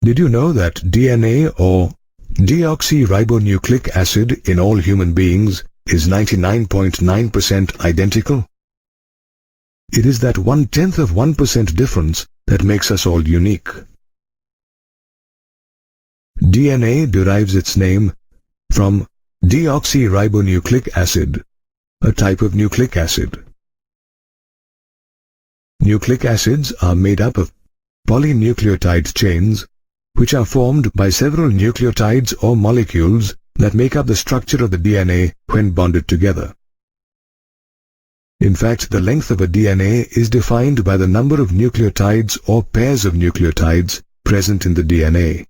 Did you know that DNA or deoxyribonucleic acid in all human beings is 99.9% identical? It is that 1/10 of 1% difference that makes us all unique. DNA derives its name from deoxyribonucleic acid, a type of nucleic acid. Nucleic acids are made up of polynucleotide chains, which are formed by several nucleotides or molecules that make up the structure of the DNA when bonded together. In fact, the length of a DNA is defined by the number of nucleotides or pairs of nucleotides present in the DNA.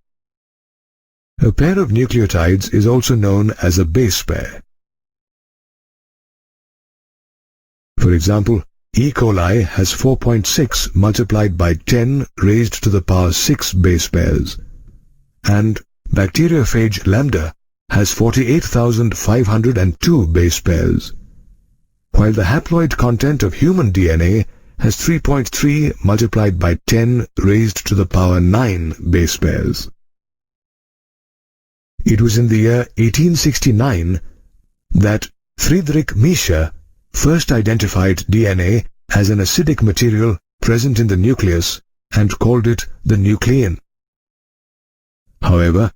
A pair of nucleotides is also known as a base pair. For example, E. coli has 4.6 multiplied by 10 raised to the power 6 base pairs, and bacteriophage lambda has 48,502 base pairs, while the haploid content of human DNA has 3.3 multiplied by 10 raised to the power 9 base pairs. It was in the year 1869 that Friedrich Miescher first identified DNA as an acidic material present in the nucleus and called it the nuclein. However,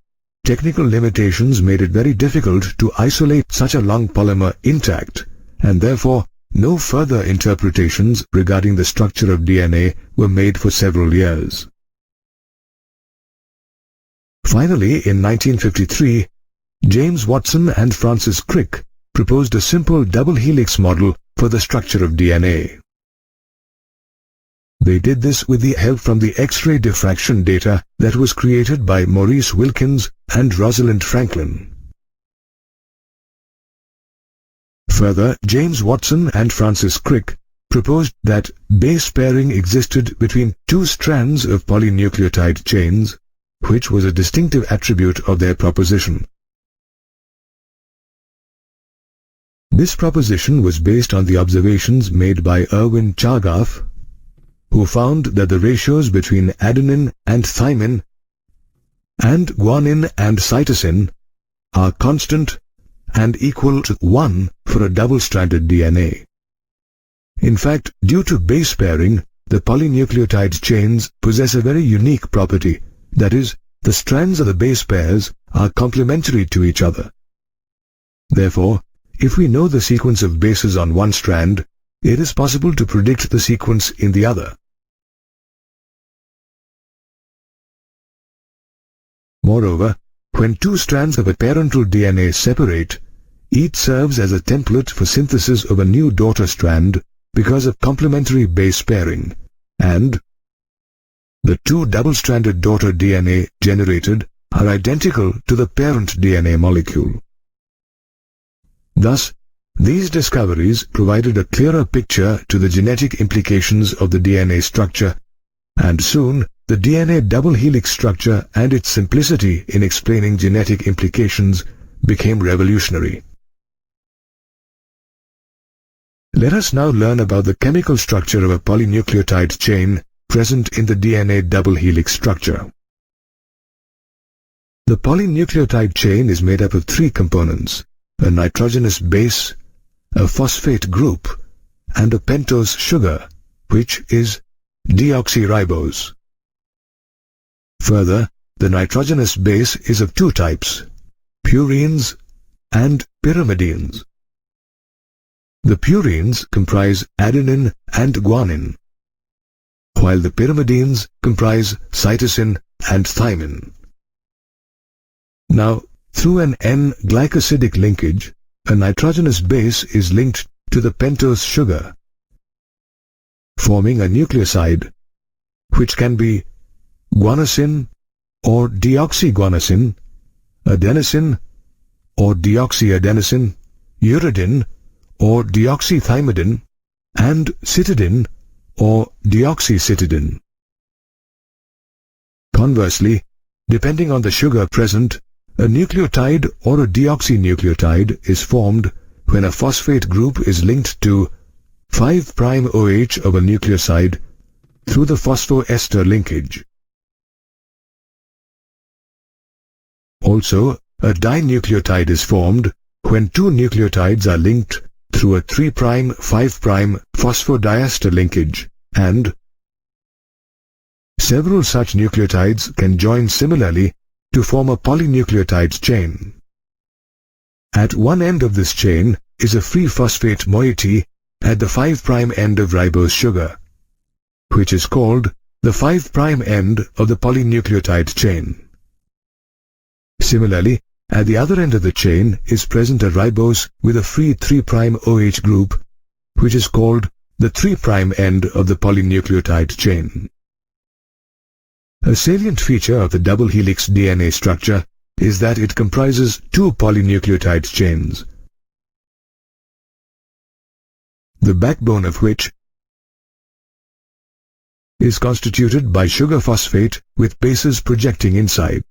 technical limitations made it very difficult to isolate such a long polymer intact, and therefore no further interpretations regarding the structure of DNA were made for several years. Finally, in 1953, James Watson and Francis Crick proposed a simple double helix model for the structure of DNA. They did this with the help from the X-ray diffraction data that was created by Maurice Wilkins and Rosalind Franklin. Further, James Watson and Francis Crick proposed that base pairing existed between two strands of polynucleotide chains, which was a distinctive attribute of their proposition. This proposition was based on the observations made by Erwin Chargaff, who found that the ratios between adenine and thymine and guanine and cytosine are constant and equal to 1 for a double-stranded DNA. In fact, due to base pairing, the polynucleotide chains possess a very unique property. That is, the strands of the base pairs are complementary to each other. Therefore, if we know the sequence of bases on one strand, it is possible to predict the sequence in the other. Moreover, when two strands of a parental DNA separate, each serves as a template for synthesis of a new daughter strand because of complementary base pairing, and the two double-stranded daughter DNA generated are identical to the parent DNA molecule. Thus, these discoveries provided a clearer picture to the genetic implications of the DNA structure, and soon the DNA double helix structure and its simplicity in explaining genetic implications became revolutionary. Let us now learn about the chemical structure of a polynucleotide chain present in the DNA double helix structure. The polynucleotide chain is made up of three components: a nitrogenous base, a phosphate group, and a pentose sugar, which is deoxyribose. Further, the nitrogenous base is of two types, purines and pyrimidines. The purines comprise adenine and guanine, while the pyrimidines comprise cytosine and thymine. Now, through an N-glycosidic linkage, a nitrogenous base is linked to the pentose sugar, forming a nucleoside, which can be guanosine or deoxyguanosine, adenosine or deoxyadenosine, uridine or deoxythymidine, and cytidine or deoxycytidine. Conversely, depending on the sugar present, a nucleotide or a deoxynucleotide is formed when a phosphate group is linked to 5'OH of a nucleoside through the phosphoester linkage. Also, a dinucleotide is formed when two nucleotides are linked through a 3', 5' phosphodiester linkage, and several such nucleotides can join similarly to form a polynucleotide chain. At one end of this chain is a free phosphate moiety at the 5' end of ribose sugar, which is called the 5' end of the polynucleotide chain. Similarly, at the other end of the chain is present a ribose with a free 3' OH group, which is called the 3' end of the polynucleotide chain. A salient feature of the double helix DNA structure is that it comprises two polynucleotide chains, the backbone of which is constituted by sugar phosphate with bases projecting inside.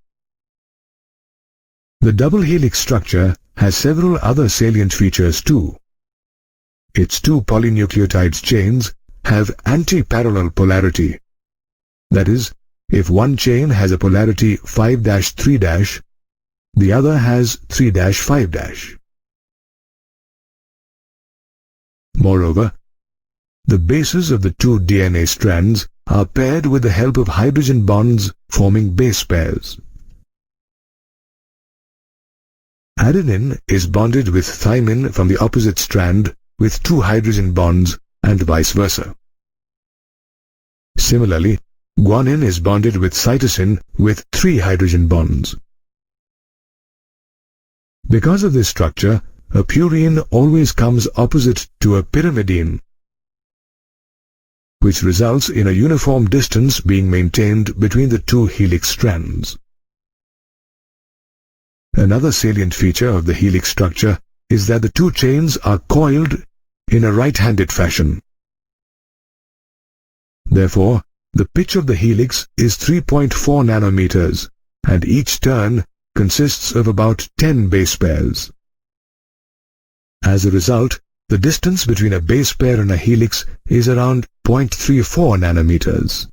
The double helix structure has several other salient features too. Its two polynucleotide chains have anti-parallel polarity. That is, if one chain has a polarity 5-3-, the other has 3-5-. Moreover, the bases of the two DNA strands are paired with the help of hydrogen bonds forming base pairs. Adenine is bonded with thymine from the opposite strand with two hydrogen bonds and vice versa. Similarly, guanine is bonded with cytosine with 3 hydrogen bonds. Because of this structure, a purine always comes opposite to a pyrimidine, which results in a uniform distance being maintained between the two helix strands. Another salient feature of the helix structure is that the two chains are coiled in a right-handed fashion. Therefore, the pitch of the helix is 3.4 nanometers, and each turn consists of about 10 base pairs. As a result, the distance between a base pair and a helix is around 0.34 nanometers.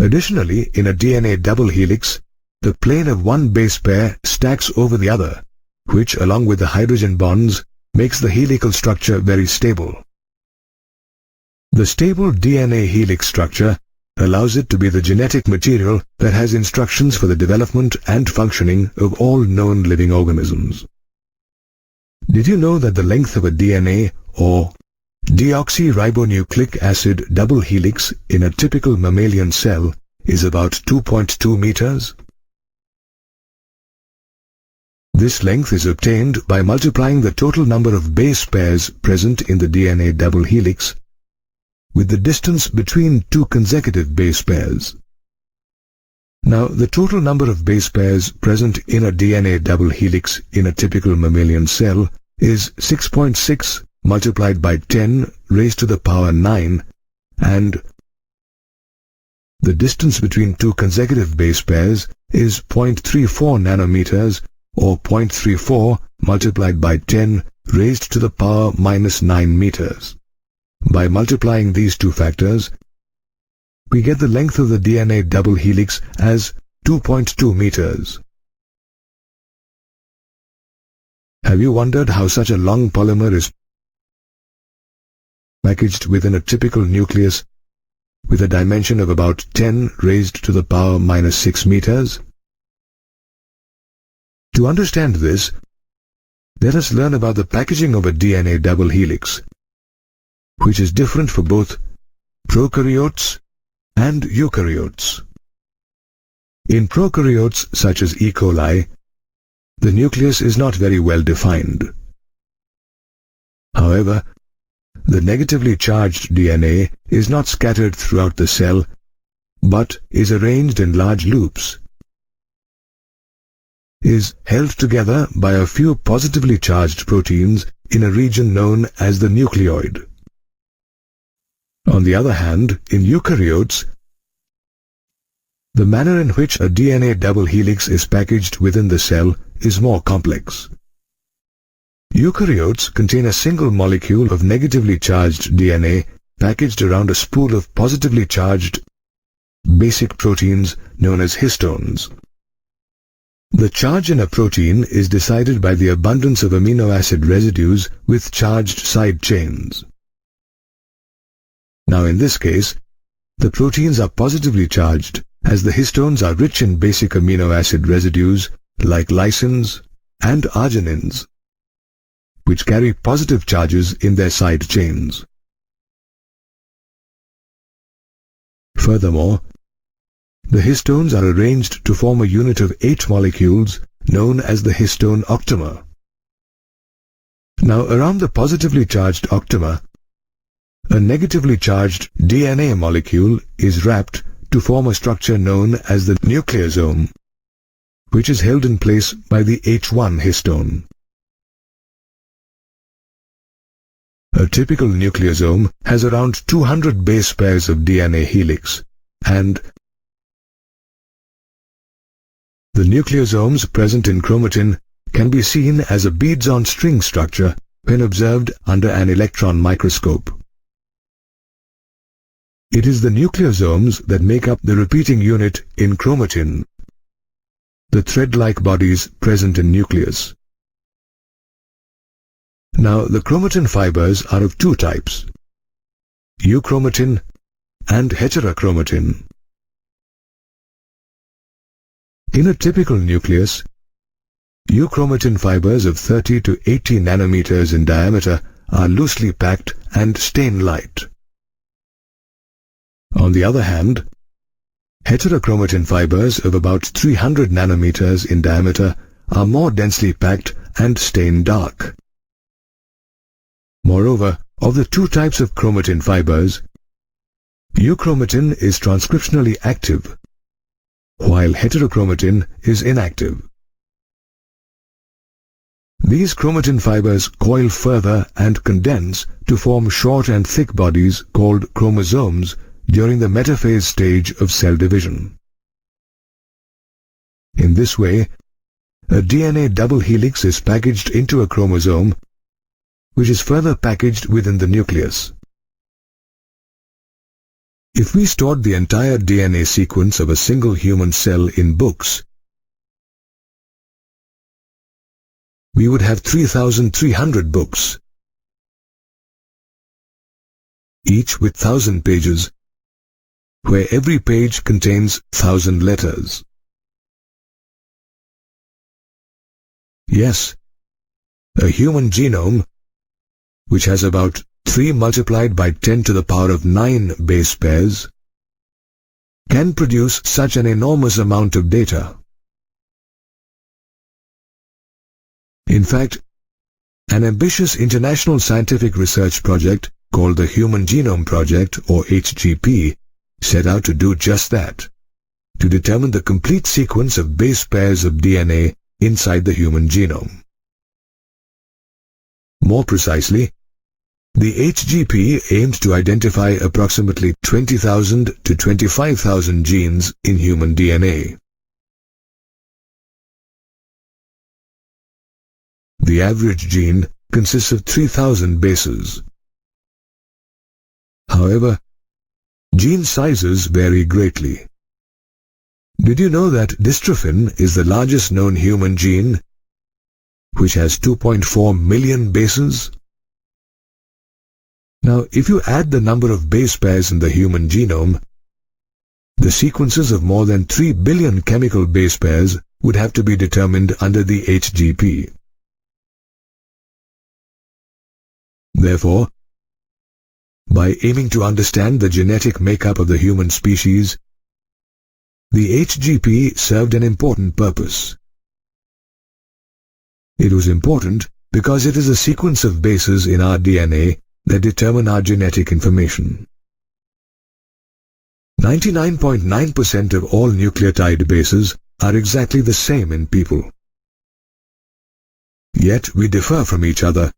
Additionally, in a DNA double helix, the plane of one base pair stacks over the other, which, along with the hydrogen bonds, makes the helical structure very stable. The stable DNA helix structure allows it to be the genetic material that has instructions for the development and functioning of all known living organisms. Did you know that the length of a DNA or deoxyribonucleic acid double helix in a typical mammalian cell is about 2.2 meters? This length is obtained by multiplying the total number of base pairs present in the DNA double helix with the distance between two consecutive base pairs. Now, the total number of base pairs present in a DNA double helix in a typical mammalian cell is 6.6 multiplied by 10 raised to the power 9, and the distance between two consecutive base pairs is 0.34 nanometers, or 0.34 multiplied by 10 raised to the power minus 9 meters. By multiplying these two factors, we get the length of the DNA double helix as 2.2 meters. Have you wondered how such a long polymer is packaged within a typical nucleus with a dimension of about 10 raised to the power minus 6 meters? To understand this, let us learn about the packaging of a DNA double helix, which is different for both prokaryotes and eukaryotes. In prokaryotes such as E. coli, the nucleus is not very well defined. However, the negatively charged DNA is not scattered throughout the cell, but is arranged in large loops, is held together by a few positively charged proteins in a region known as the nucleoid. On the other hand, in eukaryotes, the manner in which a DNA double helix is packaged within the cell is more complex. Eukaryotes contain a single molecule of negatively charged DNA packaged around a spool of positively charged basic proteins known as histones. The charge in a protein is decided by the abundance of amino acid residues with charged side chains. Now in this case, the proteins are positively charged as the histones are rich in basic amino acid residues like lysines and arginines, which carry positive charges in their side chains. Furthermore, the histones are arranged to form a unit of 8 molecules known as the histone octamer. Now around the positively charged octamer, a negatively charged DNA molecule is wrapped to form a structure known as the nucleosome, which is held in place by the H1 histone. A typical nucleosome has around 200 base pairs of DNA helix, and the nucleosomes present in chromatin can be seen as a beads-on-string structure when observed under an electron microscope. It is the nucleosomes that make up the repeating unit in chromatin, the thread-like bodies present in nucleus. Now, the chromatin fibers are of 2 types, euchromatin and heterochromatin. In a typical nucleus, euchromatin fibers of 30 to 80 nanometers in diameter are loosely packed and stain light. On the other hand, heterochromatin fibers of about 300 nanometers in diameter are more densely packed and stain dark. Moreover, of the 2 types of chromatin fibers, euchromatin is transcriptionally active, while heterochromatin is inactive. These chromatin fibers coil further and condense to form short and thick bodies called chromosomes during the metaphase stage of cell division. In this way, a DNA double helix is packaged into a chromosome, which is further packaged within the nucleus. If we stored the entire DNA sequence of a single human cell in books, we would have 3,300 books, each with 1,000 pages, where every page contains 1,000 letters. Yes, a human genome, which has about 3 multiplied by 10 to the power of 9 base pairs, can produce such an enormous amount of data. In fact, an ambitious international scientific research project called the Human Genome Project, or HGP, set out to do just that, to determine the complete sequence of base pairs of DNA inside the human genome. More precisely, the HGP aimed to identify approximately 20,000 to 25,000 genes in human DNA. The average gene consists of 3,000 bases. However, gene sizes vary greatly. Did you know that dystrophin is the largest known human gene, which has 2.4 million bases? Now, if you add the number of base pairs in the human genome, the sequences of more than 3 billion chemical base pairs would have to be determined under the HGP. Therefore, by aiming to understand the genetic makeup of the human species, the HGP served an important purpose. It was important because it is a sequence of bases in our DNA that determine our genetic information. 99.9% of all nucleotide bases are exactly the same in people. Yet we differ from each other,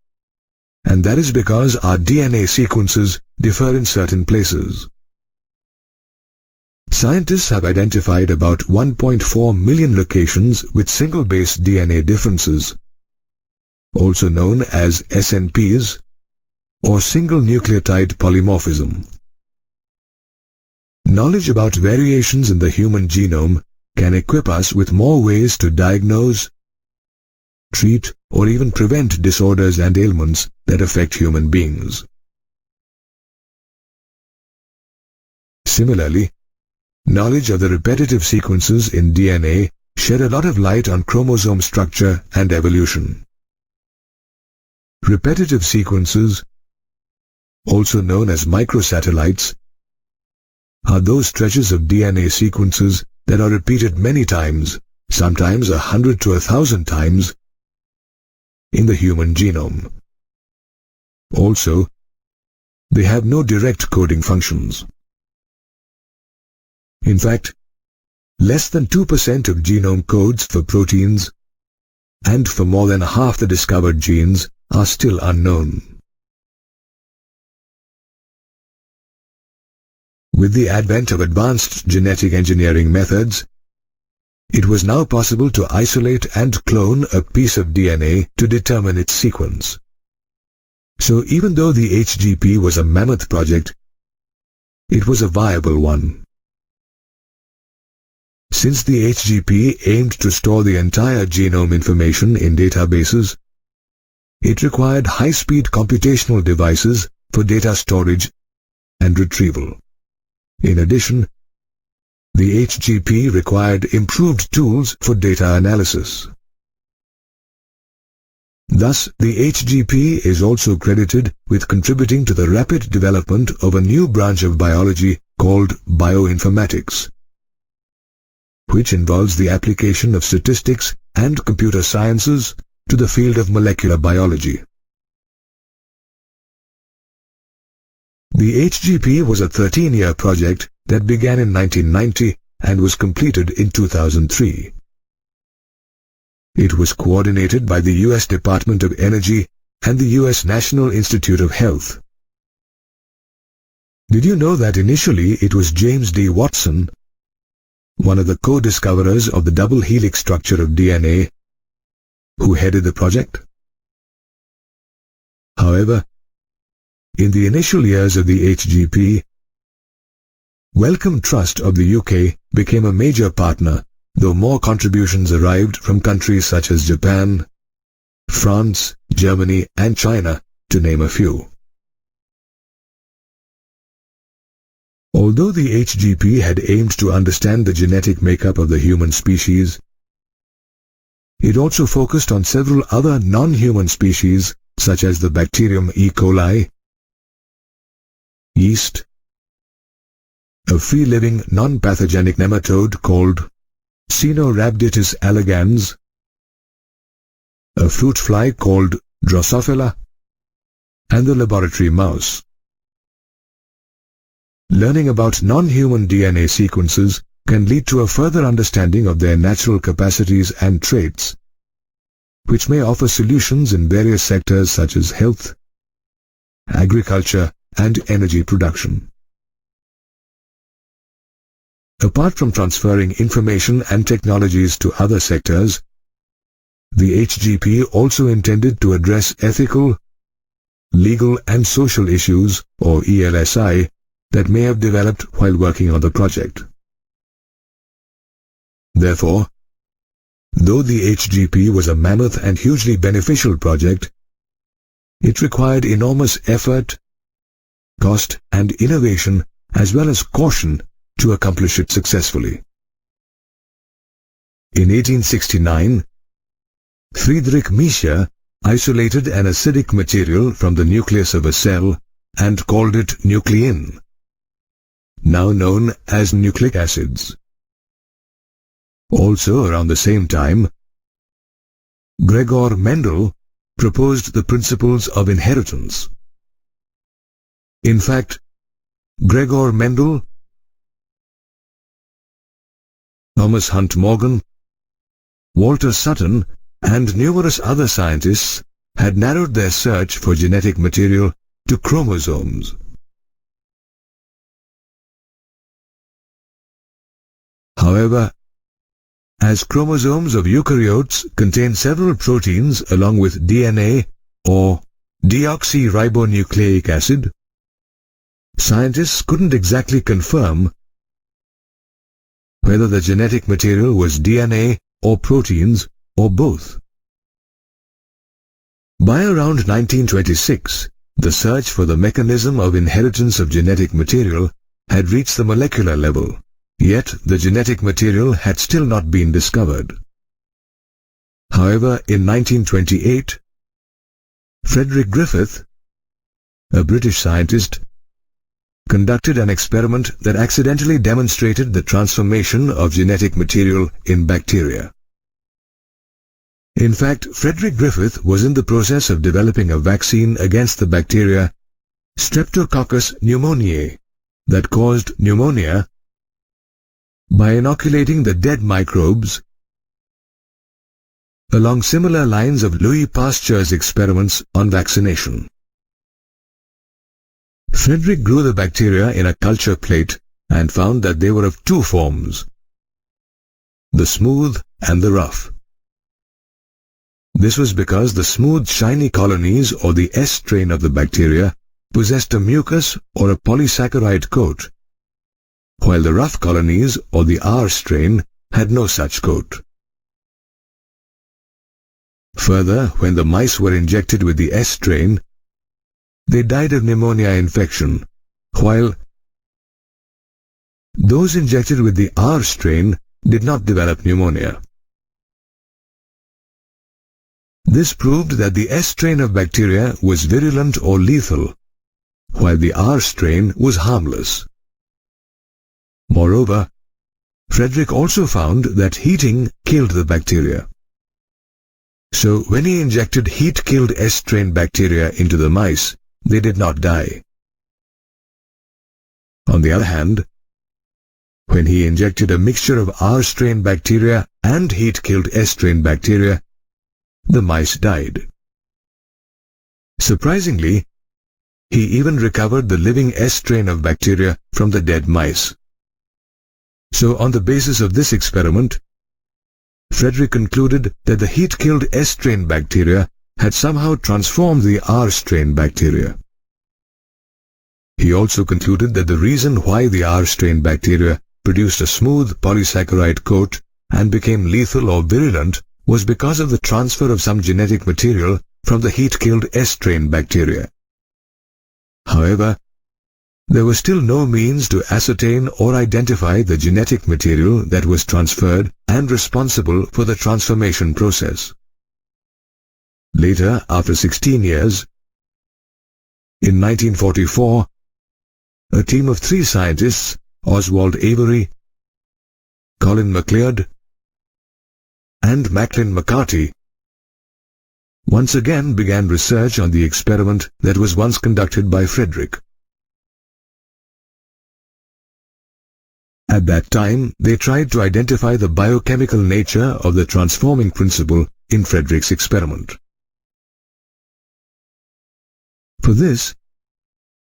and that is because our DNA sequences differ in certain places. Scientists have identified about 1.4 million locations with single-base DNA differences, also known as SNPs, or single nucleotide polymorphism. Knowledge about variations in the human genome can equip us with more ways to diagnose, treat, or even prevent disorders and ailments that affect human beings. Similarly, knowledge of the repetitive sequences in DNA shed a lot of light on chromosome structure and evolution. Repetitive sequences, also known as microsatellites, are those stretches of DNA sequences that are repeated many times, sometimes 100 to 1,000 times, in the human genome. Also, they have no direct coding functions. In fact, less than 2% of genome codes for proteins, and for more than half the discovered genes, are still unknown. With the advent of advanced genetic engineering methods, it was now possible to isolate and clone a piece of DNA to determine its sequence. So even though the HGP was a mammoth project, it was a viable one. Since the HGP aimed to store the entire genome information in databases, it required high-speed computational devices for data storage and retrieval. In addition, the HGP required improved tools for data analysis. Thus, the HGP is also credited with contributing to the rapid development of a new branch of biology called bioinformatics, which involves the application of statistics and computer sciences to the field of molecular biology. The HGP was a 13-year project that began in 1990 and was completed in 2003. It was coordinated by the U.S. Department of Energy and the U.S. National Institute of Health. Did you know that initially it was James D. Watson, one of the co-discoverers of the double helix structure of DNA, who headed the project? However, in the initial years of the HGP, Wellcome Trust of the UK became a major partner, though more contributions arrived from countries such as Japan, France, Germany, and China, to name a few. Although the HGP had aimed to understand the genetic makeup of the human species, it also focused on several other non-human species such as the bacterium E. coli, yeast, a free-living non-pathogenic nematode called Caenorhabditis elegans, a fruit fly called Drosophila, and the laboratory mouse. Learning about non-human DNA sequences can lead to a further understanding of their natural capacities and traits, which may offer solutions in various sectors such as health, agriculture, and energy production. Apart from transferring information and technologies to other sectors, the HGP also intended to address ethical, legal, and social issues, or ELSI, that may have developed while working on the project. Therefore, though the HGP was a mammoth and hugely beneficial project, it required enormous effort, cost, and innovation, as well as caution, to accomplish it successfully. In 1869, Friedrich Miescher isolated an acidic material from the nucleus of a cell and called it nuclein, now known as nucleic acids. Also around the same time, Gregor Mendel proposed the principles of inheritance. In fact, Gregor Mendel, Thomas Hunt Morgan, Walter Sutton, and numerous other scientists had narrowed their search for genetic material to chromosomes. However, as chromosomes of eukaryotes contain several proteins along with DNA or deoxyribonucleic acid, scientists couldn't exactly confirm whether the genetic material was DNA or proteins or both. By around 1926, the search for the mechanism of inheritance of genetic material had reached the molecular level, yet the genetic material had still not been discovered. However, in 1928, Frederick Griffith, a British scientist, conducted an experiment that accidentally demonstrated the transformation of genetic material in bacteria. In fact, Frederick Griffith was in the process of developing a vaccine against the bacteria Streptococcus pneumoniae that caused pneumonia by inoculating the dead microbes along similar lines of Louis Pasteur's experiments on vaccination. Frederick grew the bacteria in a culture plate and found that they were of two forms, the smooth and the rough. This was because the smooth, shiny colonies, or the S strain of the bacteria, possessed a mucus or a polysaccharide coat, while the rough colonies, or the R strain, had no such coat. Further, when the mice were injected with the S strain, they died of pneumonia infection, while those injected with the R strain did not develop pneumonia. This proved that the S strain of bacteria was virulent or lethal, while the R strain was harmless. Moreover, Frederick also found that heating killed the bacteria. So when he injected heat-killed S strain bacteria into the mice, they did not die. On the other hand, when he injected a mixture of R strain bacteria and heat-killed S strain bacteria, the mice died. Surprisingly, he even recovered the living S strain of bacteria from the dead mice. So on the basis of this experiment, Frederick concluded that the heat-killed S strain bacteria had somehow transformed the R strain bacteria. He also concluded that the reason why the R strain bacteria produced a smooth polysaccharide coat and became lethal or virulent was because of the transfer of some genetic material from the heat-killed S strain bacteria. However, there was still no means to ascertain or identify the genetic material that was transferred and responsible for the transformation process. Later, after 16 years, in 1944, a team of 3 scientists, Oswald Avery, Colin MacLeod, and Macklin McCarty, once again began research on the experiment that was once conducted by Frederick. At that time, they tried to identify the biochemical nature of the transforming principle in Frederick's experiment. For this,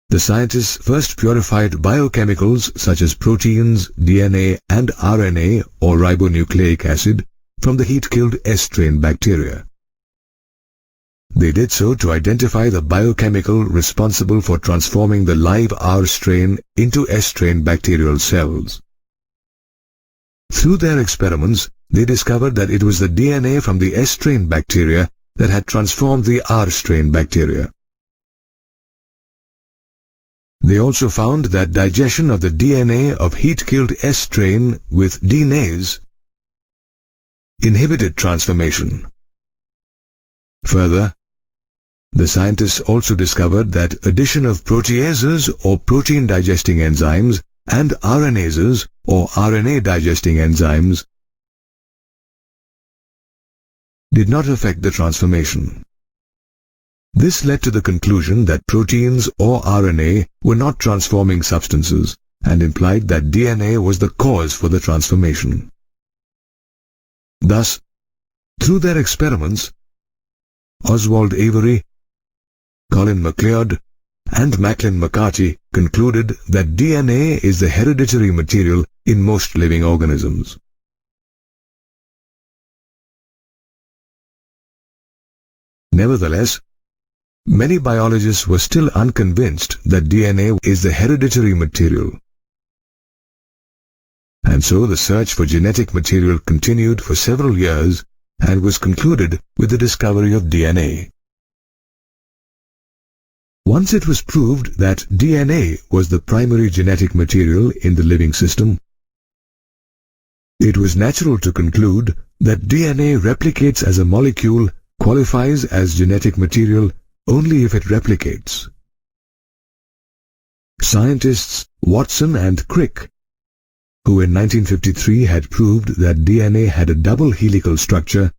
the scientists first purified biochemicals such as proteins, DNA, and RNA or ribonucleic acid from the heat-killed S strain bacteria. They did so to identify the biochemical responsible for transforming the live R strain into S strain bacterial cells. Through their experiments, they discovered that it was the DNA from the S strain bacteria that had transformed the R strain bacteria. They also found that digestion of the DNA of heat-killed S strain with DNase inhibited transformation. Further, the scientists also discovered that addition of proteases or protein-digesting enzymes and RNases or RNA-digesting enzymes did not affect the transformation. This led to the conclusion that proteins or RNA were not transforming substances and implied that DNA was the cause for the transformation. Thus, through their experiments, Oswald Avery, Colin MacLeod, and Macklin McCarty concluded that DNA is the hereditary material in most living organisms. Nevertheless, many biologists were still unconvinced that DNA is the hereditary material. and so the search for genetic material continued for several years and was concluded with the discovery of DNA. Once it was proved that DNA was the primary genetic material in the living system, it was natural to conclude that DNA replicates as a molecule, qualifies as genetic material only if it replicates. Scientists Watson and Crick, who in 1953 had proved that DNA had a double helical structure,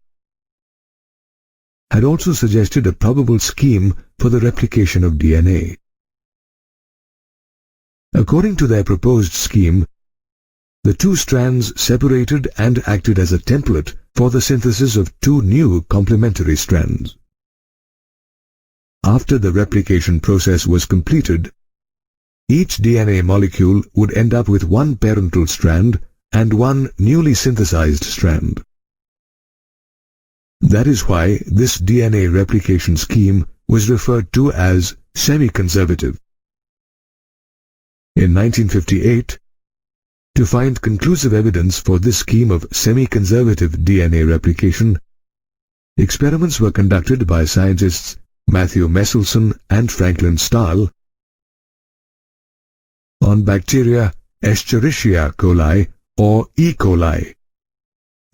had also suggested a probable scheme for the replication of DNA. According to their proposed scheme, the two strands separated and acted as a template for the synthesis of two new complementary strands. After the replication process was completed, each DNA molecule would end up with one parental strand and one newly synthesized strand. That is why this DNA replication scheme was referred to as semi-conservative. In 1958, to find conclusive evidence for this scheme of semi-conservative DNA replication, experiments were conducted by scientists Matthew Meselson and Franklin Stahl on bacteria Escherichia coli or E. coli,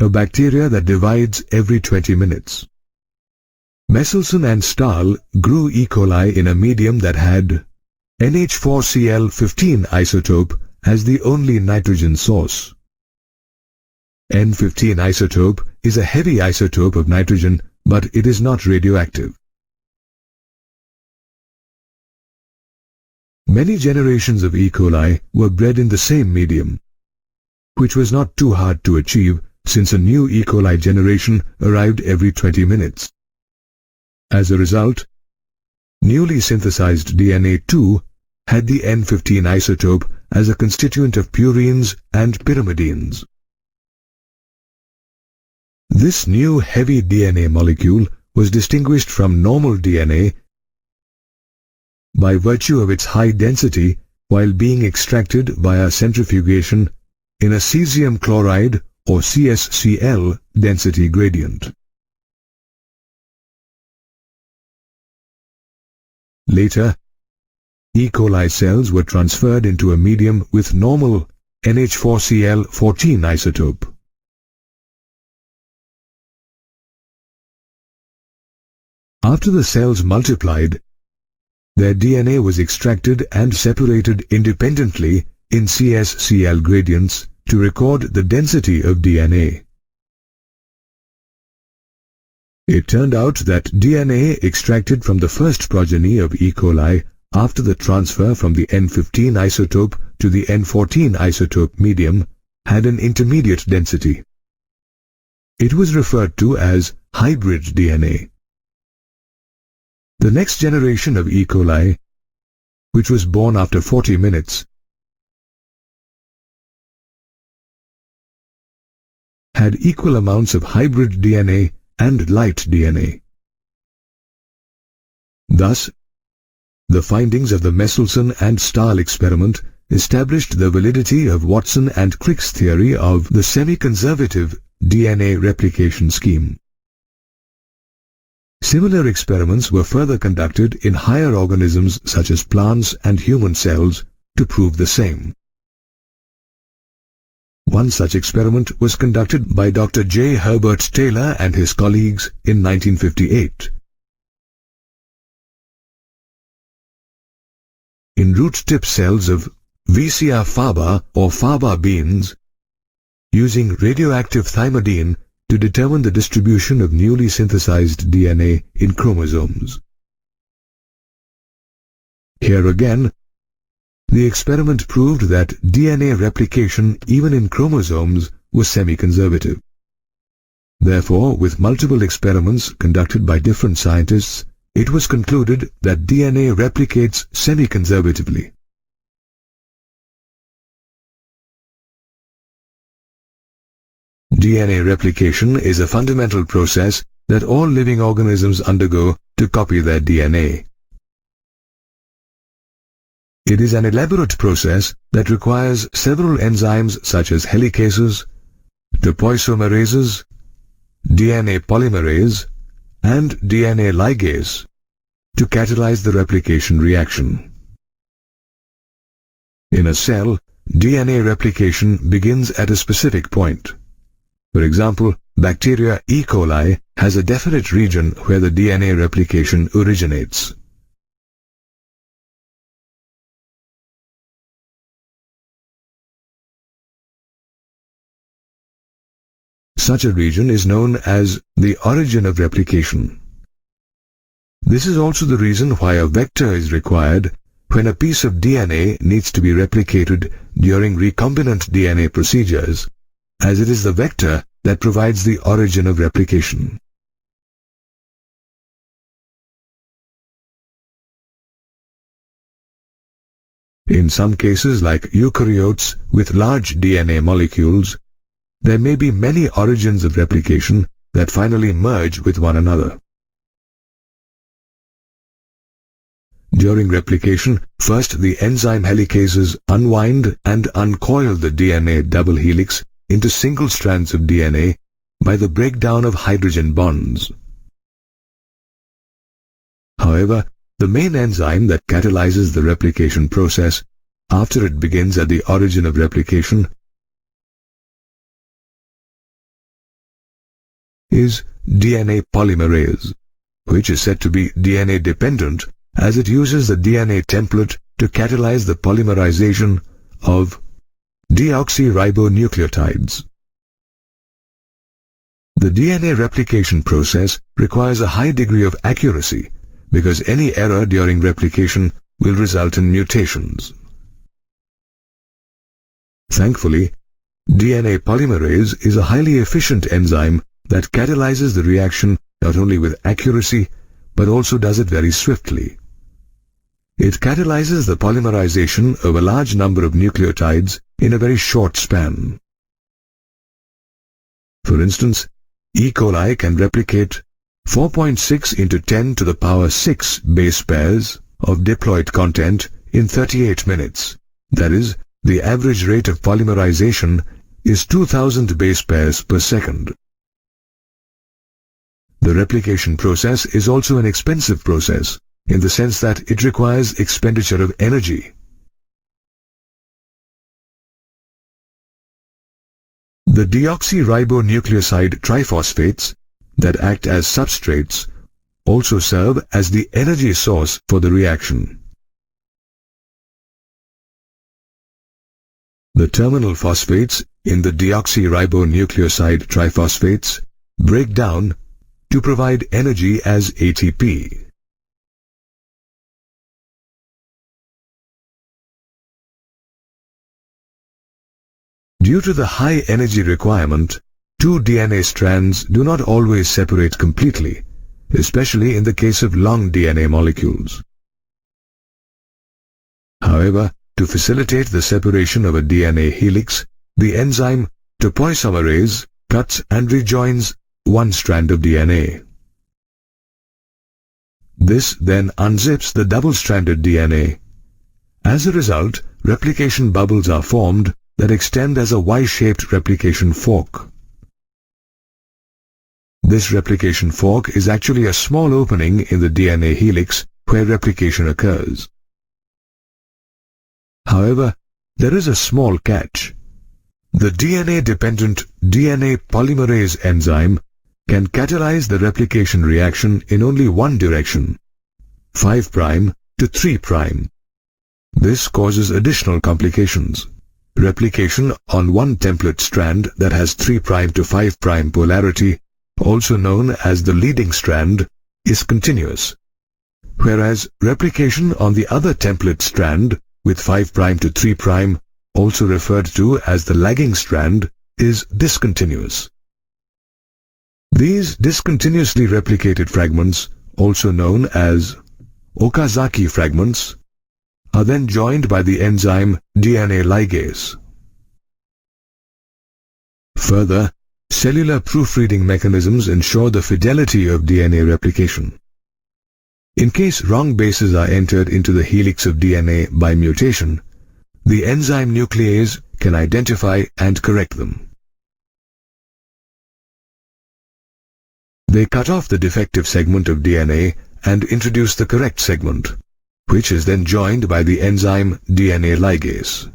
a bacteria that divides every 20 minutes. Meselson and Stahl grew E. coli in a medium that had NH4Cl15 isotope as the only nitrogen source. N15 isotope is a heavy isotope of nitrogen, but it is not radioactive. Many generations of E. coli were bred in the same medium, which was not too hard to achieve since a new E. coli generation arrived every 20 minutes. As a result, newly synthesized DNA too had the N15 isotope as a constituent of purines and pyrimidines. This new heavy DNA molecule was distinguished from normal DNA by virtue of its high density while being extracted via centrifugation in a cesium chloride or CsCl density gradient. Later, E. coli cells were transferred into a medium with normal NH4Cl14 isotope. After the cells multiplied, their DNA was extracted and separated independently in CsCl gradients to record the density of DNA. It turned out that DNA extracted from the first progeny of E. coli after the transfer from the N15 isotope to the N14 isotope medium had an intermediate density. It was referred to as hybrid DNA. The next generation of E. coli, which was born after 40 minutes, had equal amounts of hybrid DNA and light DNA. Thus, the findings of the Meselson and Stahl experiment established the validity of Watson and Crick's theory of the semi-conservative DNA replication scheme. Similar experiments were further conducted in higher organisms such as plants and human cells to prove the same. One such experiment was conducted by Dr. J. Herbert Taylor and his colleagues in 1958. In root tip cells of Vicia faba or faba beans, using radioactive thymidine to determine the distribution of newly synthesized DNA in chromosomes. Here again, the experiment proved that DNA replication even in chromosomes was semi-conservative. Therefore, with multiple experiments conducted by different scientists, it was concluded that DNA replicates semi-conservatively. DNA replication is a fundamental process that all living organisms undergo to copy their DNA. It is an elaborate process that requires several enzymes such as helicases, topoisomerases, DNA polymerase, and DNA ligase to catalyze the replication reaction. In a cell, DNA replication begins at a specific point. For example, bacteria E. coli has a definite region where the DNA replication originates. Such a region is known as the origin of replication. This is also the reason why a vector is required when a piece of DNA needs to be replicated during recombinant DNA procedures, as it is the vector that provides the origin of replication. In some cases, like eukaryotes with large DNA molecules, there may be many origins of replication that finally merge with one another. During replication, first the enzyme helicases unwind and uncoil the DNA double helix into single strands of DNA by the breakdown of hydrogen bonds. However, the main enzyme that catalyzes the replication process after it begins at the origin of replication is DNA polymerase, which is said to be DNA dependent as it uses the DNA template to catalyze the polymerization of deoxyribonucleotides. The DNA replication process requires a high degree of accuracy because any error during replication will result in mutations. Thankfully, DNA polymerase is a highly efficient enzyme that catalyzes the reaction not only with accuracy but also does it very swiftly. It catalyzes the polymerization of a large number of nucleotides in a very short span. For instance, E. coli can replicate 4.6 into 10 to the power 6 base pairs of diploid content in 38 minutes. That is, the average rate of polymerization is 2000 base pairs per second. The replication process is also an expensive process in the sense that it requires expenditure of energy. The deoxyribonucleoside triphosphates that act as substrates also serve as the energy source for the reaction. The terminal phosphates in the deoxyribonucleoside triphosphates break down to provide energy as ATP. Due to the high energy requirement, two DNA strands do not always separate completely, especially in the case of long DNA molecules. However, to facilitate the separation of a DNA helix, the enzyme topoisomerase cuts and rejoins one strand of DNA. This then unzips the double-stranded DNA. As a result, replication bubbles are formed that extend as a Y-shaped replication fork. This replication fork is actually a small opening in the DNA helix where replication occurs. However, there is a small catch. The DNA-dependent DNA polymerase enzyme can catalyze the replication reaction in only one direction, 5' to 3'. This causes additional complications. Replication on one template strand that has 3' to 5' polarity, also known as the leading strand, is continuous, whereas replication on the other template strand with 5' to 3', also referred to as the lagging strand, is discontinuous. These discontinuously replicated fragments, also known as Okazaki fragments, are then joined by the enzyme DNA ligase. Further, cellular proofreading mechanisms ensure the fidelity of DNA replication. In case wrong bases are entered into the helix of DNA by mutation, the enzyme nuclease can identify and correct them. They cut off the defective segment of DNA and introduce the correct segment, which is then joined by the enzyme DNA ligase.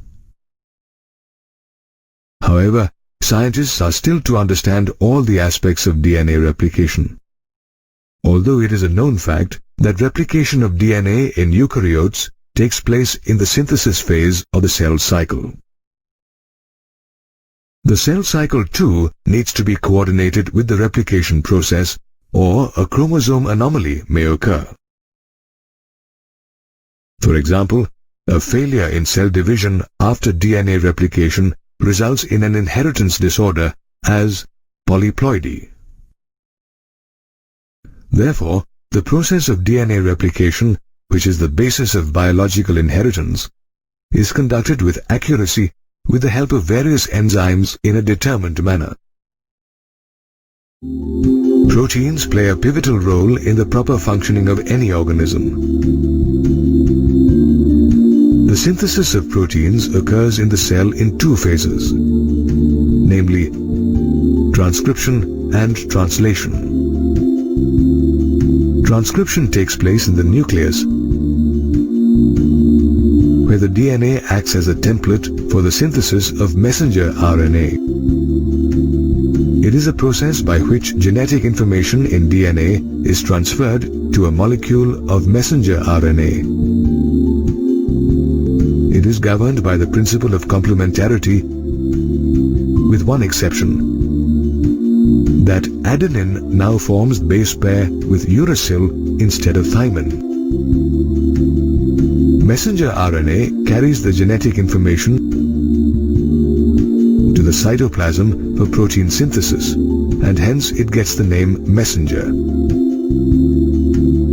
However, scientists are still to understand all the aspects of DNA replication. Although it is a known fact that replication of DNA in eukaryotes takes place in the synthesis phase of the cell cycle. The cell cycle too needs to be coordinated with the replication process, or a chromosome anomaly may occur. For example, a failure in cell division after DNA replication results in an inheritance disorder as polyploidy. Therefore, the process of DNA replication, which is the basis of biological inheritance, is conducted with accuracy with the help of various enzymes in a determined manner. Proteins play a pivotal role in the proper functioning of any organism. The synthesis of proteins occurs in the cell in two phases, namely transcription and translation. Transcription takes place in the nucleus, where the DNA acts as a template for the synthesis of messenger RNA. It is a process by which genetic information in DNA is transferred to a molecule of messenger RNA. It is governed by the principle of complementarity, with one exception, that adenine now forms base pair with uracil instead of thymine. Messenger RNA carries the genetic information to the cytoplasm for protein synthesis, and hence it gets the name messenger.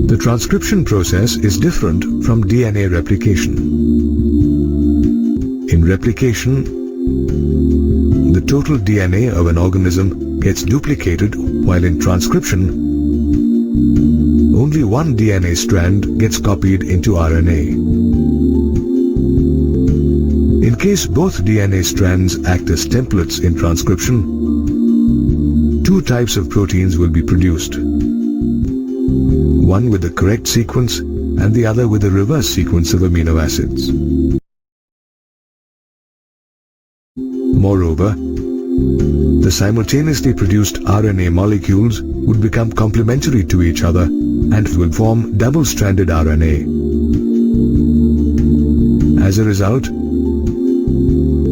The transcription process is different from DNA replication. In replication, the total DNA of an organism gets duplicated, while in transcription, only one DNA strand gets copied into RNA. In case both DNA strands act as templates in transcription, two types of proteins will be produced. One with the correct sequence and the other with the reverse sequence of amino acids. Moreover, the simultaneously produced RNA molecules would become complementary to each other and will form double-stranded RNA. As a result,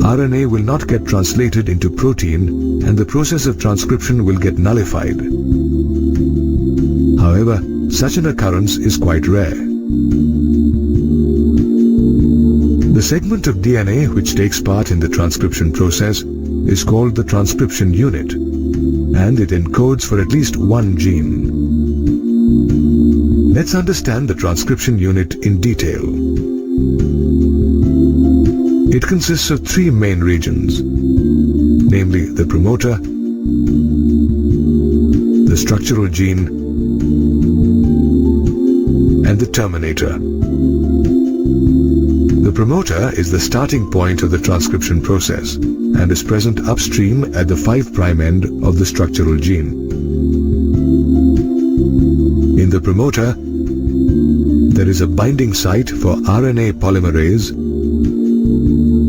RNA will not get translated into protein and the process of transcription will get nullified. However, such an occurrence is quite rare. The segment of DNA which takes part in the transcription process is called the transcription unit, and it encodes for at least one gene. Let's understand the transcription unit in detail. It consists of three main regions, namely the promoter, the structural gene, and the terminator. The promoter is the starting point of the transcription process and is present upstream at the 5' end of the structural gene. In the promoter, there is a binding site for RNA polymerase,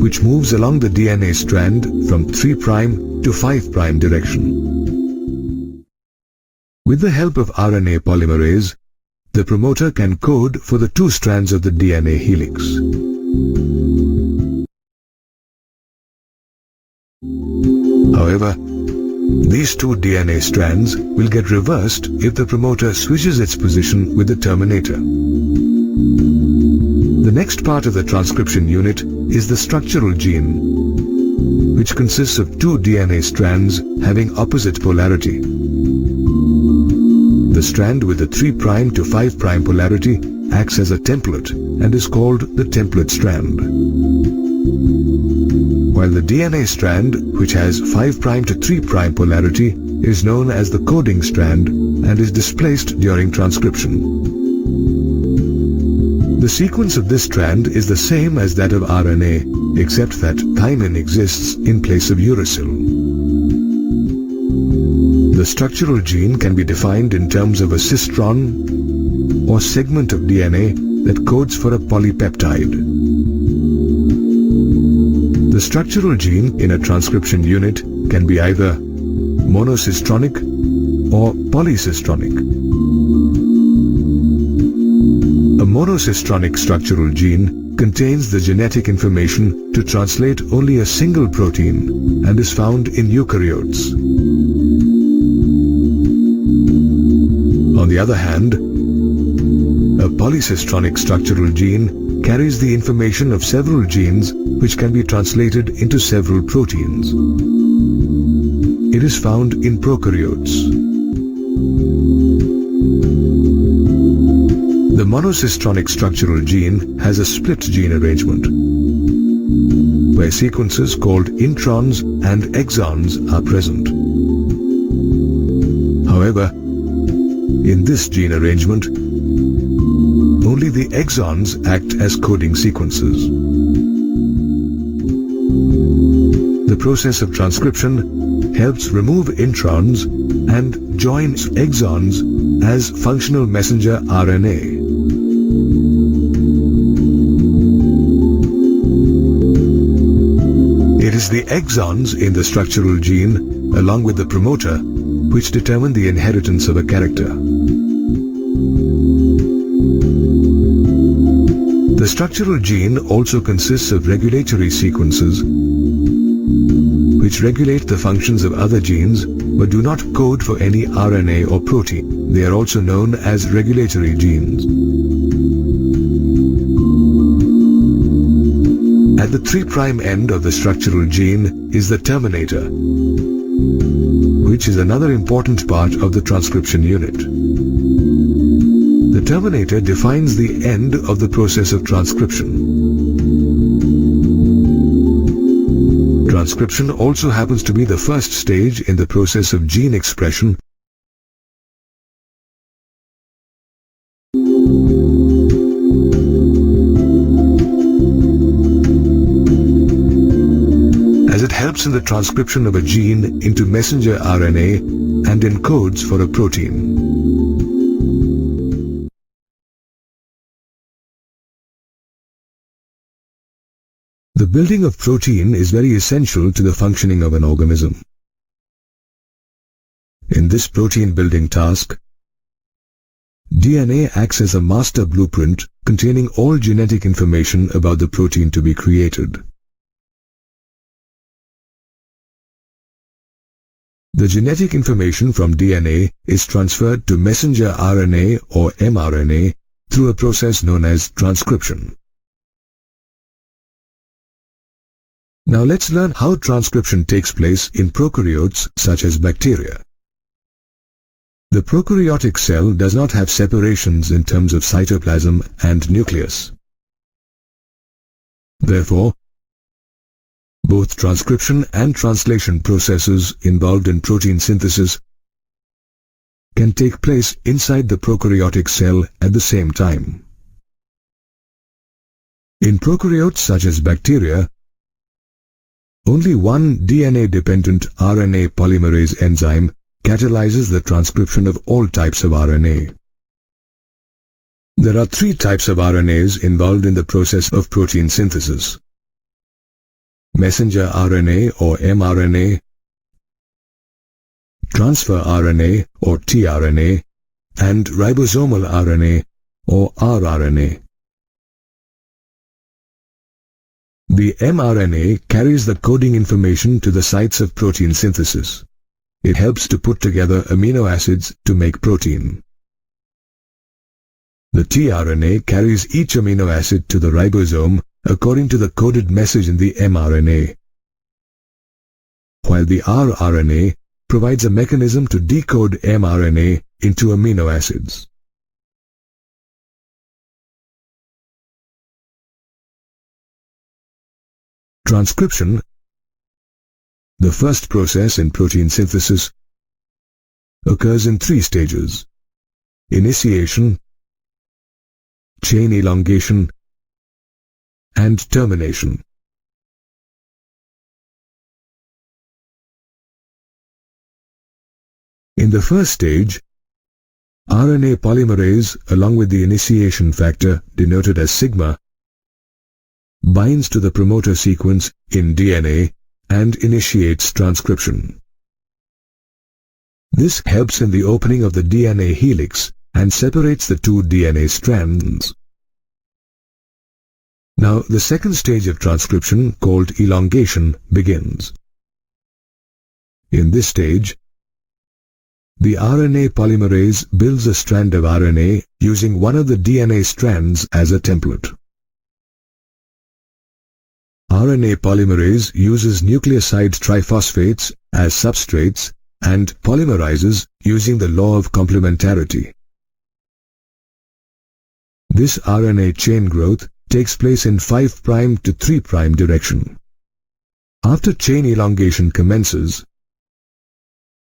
which moves along the DNA strand from 3' to 5' direction. With the help of RNA polymerase, the promoter can code for the two strands of the DNA helix. However, these two DNA strands will get reversed if the promoter switches its position with the terminator. The next part of the transcription unit is the structural gene, which consists of two DNA strands having opposite polarity. The strand with the 3' to 5' polarity acts as a template and is called the template strand, while the DNA strand, which has 5' to 3' polarity, is known as the coding strand and is displaced during transcription. The sequence of this strand is the same as that of RNA, except that thymine exists in place of uracil. The structural gene can be defined in terms of a cistron or segment of DNA that codes for a polypeptide. The structural gene in a transcription unit can be either monocistronic or polycistronic. A monocistronic structural gene contains the genetic information to translate only a single protein and is found in eukaryotes. On the other hand, a polycistronic structural gene carries the information of several genes which can be translated into several proteins. It is found in prokaryotes. The monocistronic structural gene has a split gene arrangement, where sequences called introns and exons are present. However, in this gene arrangement, only the exons act as coding sequences. The process of transcription helps remove introns and joins exons as functional messenger RNA. It is the exons in the structural gene, along with the promoter, which determine the inheritance of a character. The structural gene also consists of regulatory sequences, which regulate the functions of other genes but do not code for any RNA or protein. They are also known as regulatory genes. At the 3' end of the structural gene is the terminator, which is another important part of the transcription unit. The terminator defines the end of the process of transcription. Transcription also happens to be the first stage in the process of gene expression. As it helps in the transcription of a gene into messenger RNA and encodes for a protein. The building of protein is very essential to the functioning of an organism. In this protein building task, DNA acts as a master blueprint containing all genetic information about the protein to be created. The genetic information from DNA is transferred to messenger RNA or mRNA through a process known as transcription. Now let's learn how transcription takes place in prokaryotes such as bacteria. The prokaryotic cell does not have separations in terms of cytoplasm and nucleus. Therefore, both transcription and translation processes involved in protein synthesis can take place inside the prokaryotic cell at the same time. In prokaryotes such as bacteria, only one DNA-dependent RNA polymerase enzyme catalyzes the transcription of all types of RNA. There are 3 types of RNAs involved in the process of protein synthesis: messenger RNA or mRNA, transfer RNA or tRNA, and ribosomal RNA or rRNA. The mRNA carries the coding information to the sites of protein synthesis. It helps to put together amino acids to make protein. The tRNA carries each amino acid to the ribosome according to the coded message in the mRNA, while the rRNA provides a mechanism to decode mRNA into amino acids. Transcription, the first process in protein synthesis, occurs in 3 stages: initiation, chain elongation, and termination. In the first stage, RNA polymerase, along with the initiation factor denoted as sigma, binds to the promoter sequence in DNA and initiates transcription. This helps in the opening of the DNA helix and separates the two DNA strands. Now, the second stage of transcription, called elongation, begins. In this stage, the RNA polymerase builds a strand of RNA using one of the DNA strands as a template. RNA polymerase uses nucleoside triphosphates as substrates and polymerizes using the law of complementarity. This RNA chain growth takes place in 5' to 3' direction. After chain elongation commences,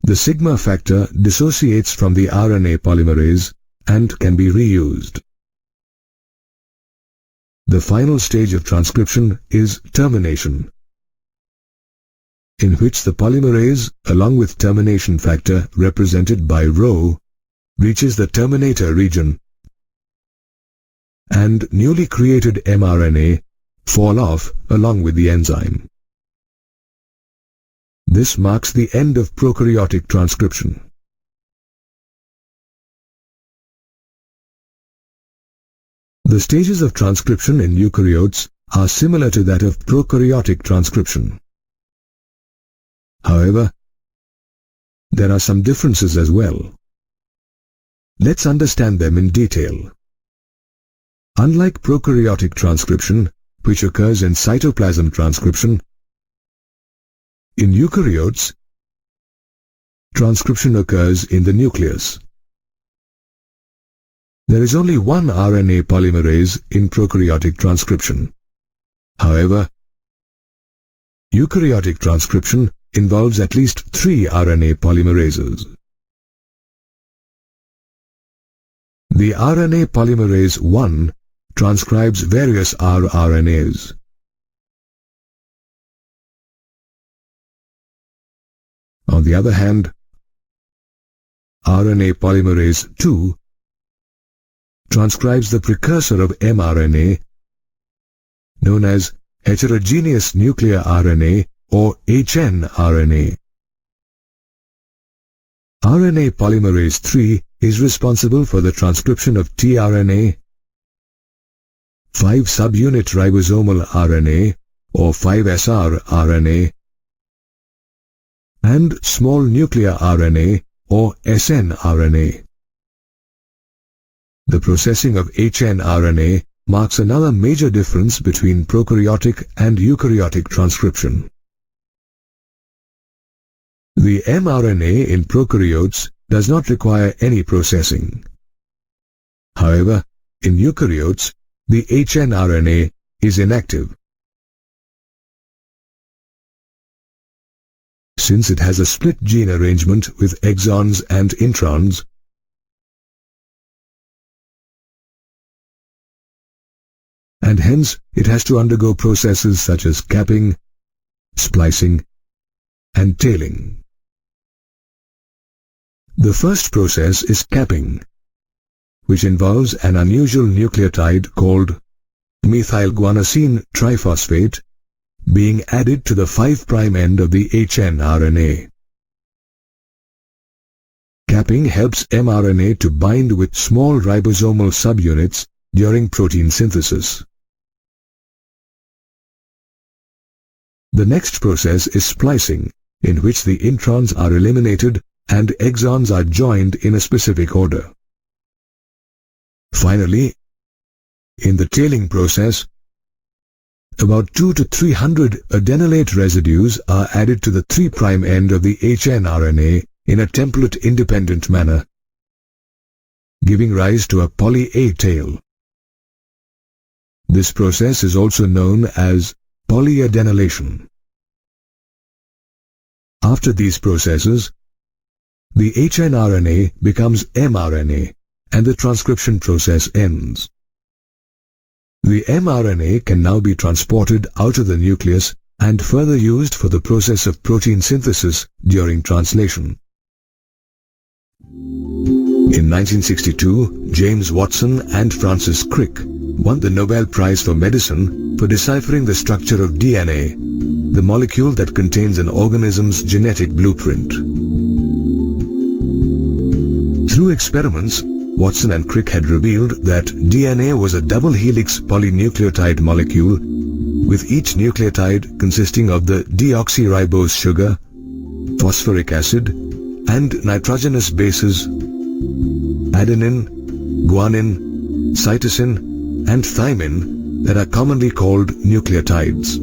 the sigma factor dissociates from the RNA polymerase and can be reused. The final stage of transcription is termination, in which the polymerase, along with termination factor represented by Rho, reaches the terminator region, and newly created mRNA fall off along with the enzyme. This marks the end of prokaryotic transcription. The stages of transcription in eukaryotes are similar to that of prokaryotic transcription. However, there are some differences as well. Let's understand them in detail. Unlike prokaryotic transcription, which occurs in cytoplasm transcription, in eukaryotes, transcription occurs in the nucleus. There is only one RNA polymerase in prokaryotic transcription. However, eukaryotic transcription involves at least 3 RNA polymerases. The RNA polymerase I transcribes various rRNAs. On the other hand, RNA polymerase II transcribes the precursor of mRNA, known as heterogeneous nuclear RNA or hnRNA. RNA polymerase III is responsible for the transcription of tRNA, 5' subunit ribosomal RNA or 5SR RNA, and small nuclear RNA or snRNA. The processing of hnRNA marks another major difference between prokaryotic and eukaryotic transcription. The mRNA in prokaryotes does not require any processing. However, in eukaryotes, the hnRNA is inactive. Since it has a split gene arrangement with exons and introns, and hence it has to undergo processes such as capping, splicing, and tailing. The first process is capping, which involves an unusual nucleotide called methylguanosine triphosphate being added to the 5' end of the hnRNA. Capping helps mRNA to bind with small ribosomal subunits during protein synthesis. The next process is splicing, in which the introns are eliminated and exons are joined in a specific order. Finally, in the tailing process, about 200 to 300 adenylate residues are added to the 3' end of the hnRNA in a template-independent manner, giving rise to a poly-A tail. This process is also known as polyadenylation. After these processes, the hnRNA becomes mRNA and the transcription process ends. The mRNA can now be transported out of the nucleus and further used for the process of protein synthesis during translation. In 1962, James Watson and Francis Crick won the Nobel Prize for Medicine for deciphering the structure of DNA, the molecule that contains an organism's genetic blueprint. Through experiments, Watson and Crick had revealed that DNA was a double helix polynucleotide molecule, with each nucleotide consisting of the deoxyribose sugar, phosphoric acid, and nitrogenous bases adenine, guanine, cytosine, and thymine that are commonly called nucleotides.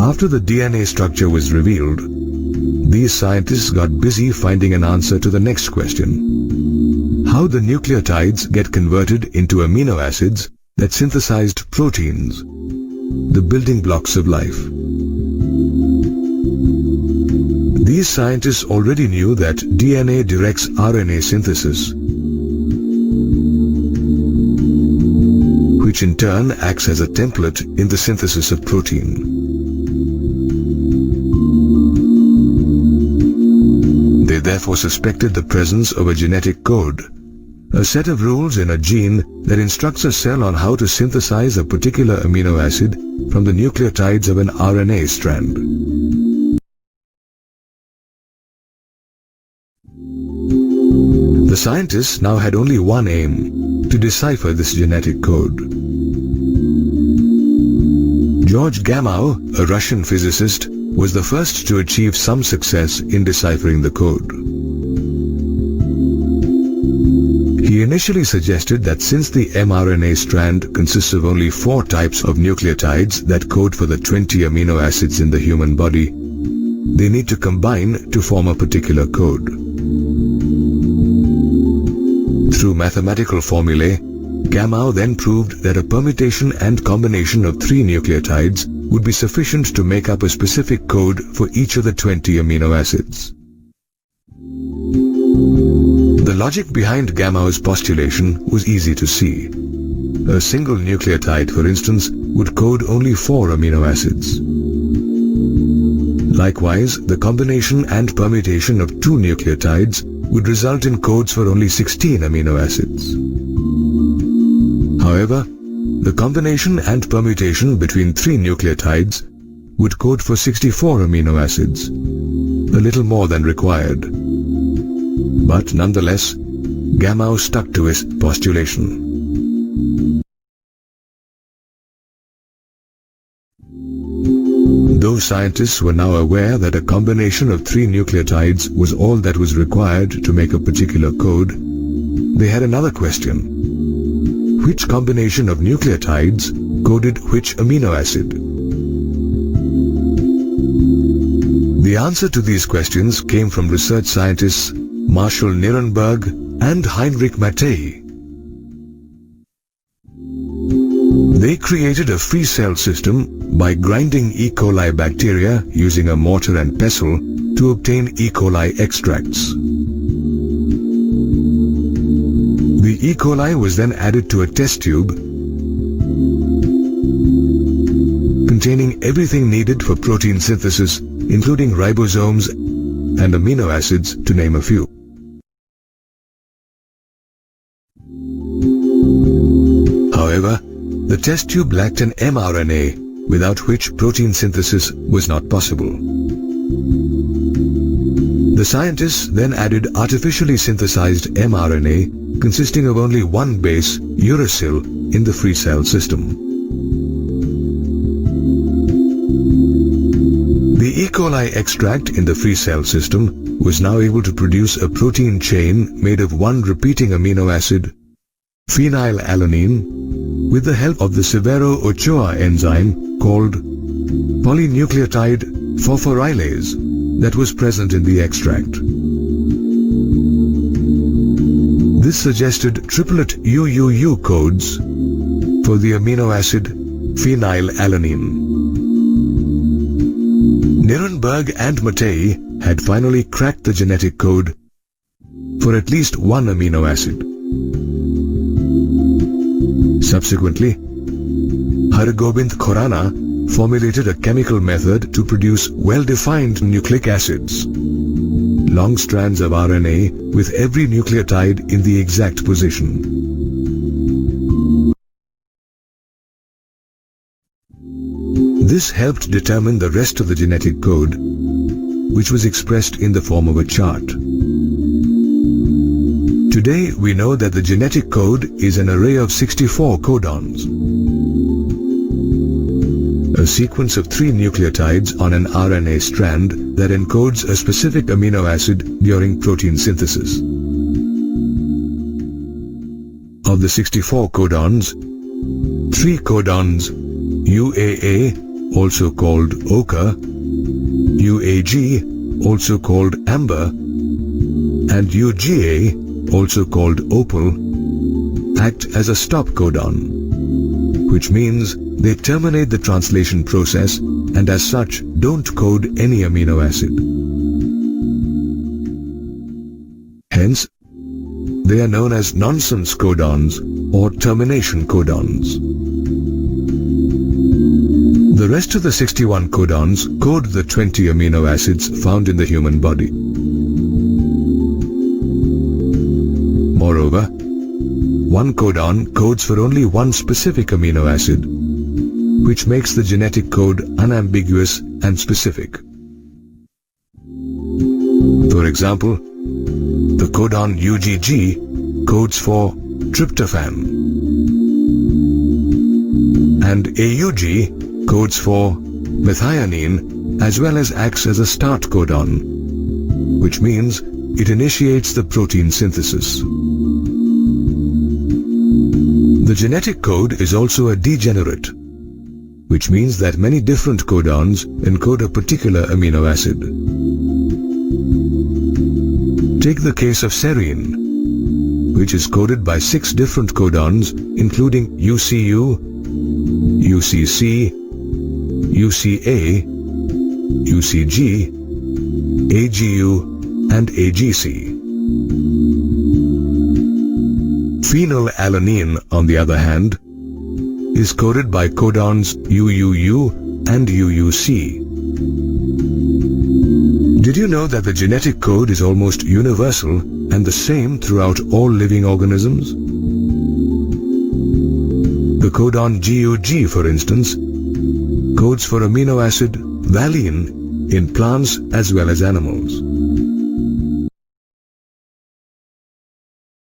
After the DNA structure was revealed, these scientists got busy finding an answer to the next question: how the nucleotides get converted into amino acids that synthesized proteins, the building blocks of life. These scientists already knew that DNA directs RNA synthesis, which in turn acts as a template in the synthesis of protein. They therefore suspected the presence of a genetic code, a set of rules in a gene that instructs a cell on how to synthesize a particular amino acid from the nucleotides of an RNA strand. The scientists now had only one aim: to decipher this genetic code. George Gamow, a Russian physicist, was the first to achieve some success in deciphering the code. He initially suggested that since the mRNA strand consists of only 4 types of nucleotides that code for the 20 amino acids in the human body, they need to combine to form a particular code. Through mathematical formulae, Gamow then proved that a permutation and combination of 3 nucleotides would be sufficient to make up a specific code for each of the 20 amino acids. The logic behind Gamow's postulation was easy to see. A single nucleotide, for instance, would code only 4 amino acids. Likewise, the combination and permutation of 2 nucleotides would result in codes for only 16 amino acids. However, the combination and permutation between 3 nucleotides would code for 64 amino acids, a little more than required. But nonetheless, Gamow stuck to his postulation. Though scientists were now aware that a combination of 3 nucleotides was all that was required to make a particular code, they had another question: which combination of nucleotides coded which amino acid? The answer to these questions came from research scientists Marshall Nirenberg and Heinrich Mattei. They created a free cell system by grinding E. coli bacteria using a mortar and pestle to obtain E. coli extracts. The E. coli was then added to a test tube containing everything needed for protein synthesis, including ribosomes and amino acids, to name a few. However, the test tube lacked an mRNA, without which protein synthesis was not possible. The scientists then added artificially synthesized mRNA consisting of only one base, uracil, in the free cell system. The E. coli extract in the free cell system was now able to produce a protein chain made of one repeating amino acid, phenylalanine, with the help of the Severo-Ochoa enzyme called polynucleotide phosphorylase that was present in the extract. This suggested triplet UUU codes for the amino acid phenylalanine. Nirenberg and Mattei had finally cracked the genetic code for at least one amino acid. Subsequently, Hargobind Khorana formulated a chemical method to produce well-defined nucleic acids, long strands of RNA with every nucleotide in the exact position. This helped determine the rest of the genetic code, which was expressed in the form of a chart. Today we know that the genetic code is an array of 64 codons, a sequence of 3 nucleotides on an RNA strand that encodes a specific amino acid during protein synthesis. Of the 64 codons, 3 codons UAA, also called ochre, UAG, also called amber, and UGA, also called opal, act as a stop codon, which means they terminate the translation process and as such don't code any amino acid. Hence, they are known as nonsense codons or termination codons. The rest of the 61 codons code the 20 amino acids found in the human body. Moreover, one codon codes for only one specific amino acid, which makes the genetic code unambiguous and specific. For example, the codon UGG codes for tryptophan, and AUG codes for methionine as well as acts as a start codon, which means it initiates the protein synthesis. The genetic code is also a degenerate, which means that many different codons encode a particular amino acid. Take the case of serine, which is coded by 6 different codons including UCU, UCC, UCA, UCG, AGU, and AGC. Phenylalanine, on the other hand, is coded by codons UUU and UUC. Did you know that the genetic code is almost universal and the same throughout all living organisms? The codon GUG, for instance, codes for amino acid valine in plants as well as animals.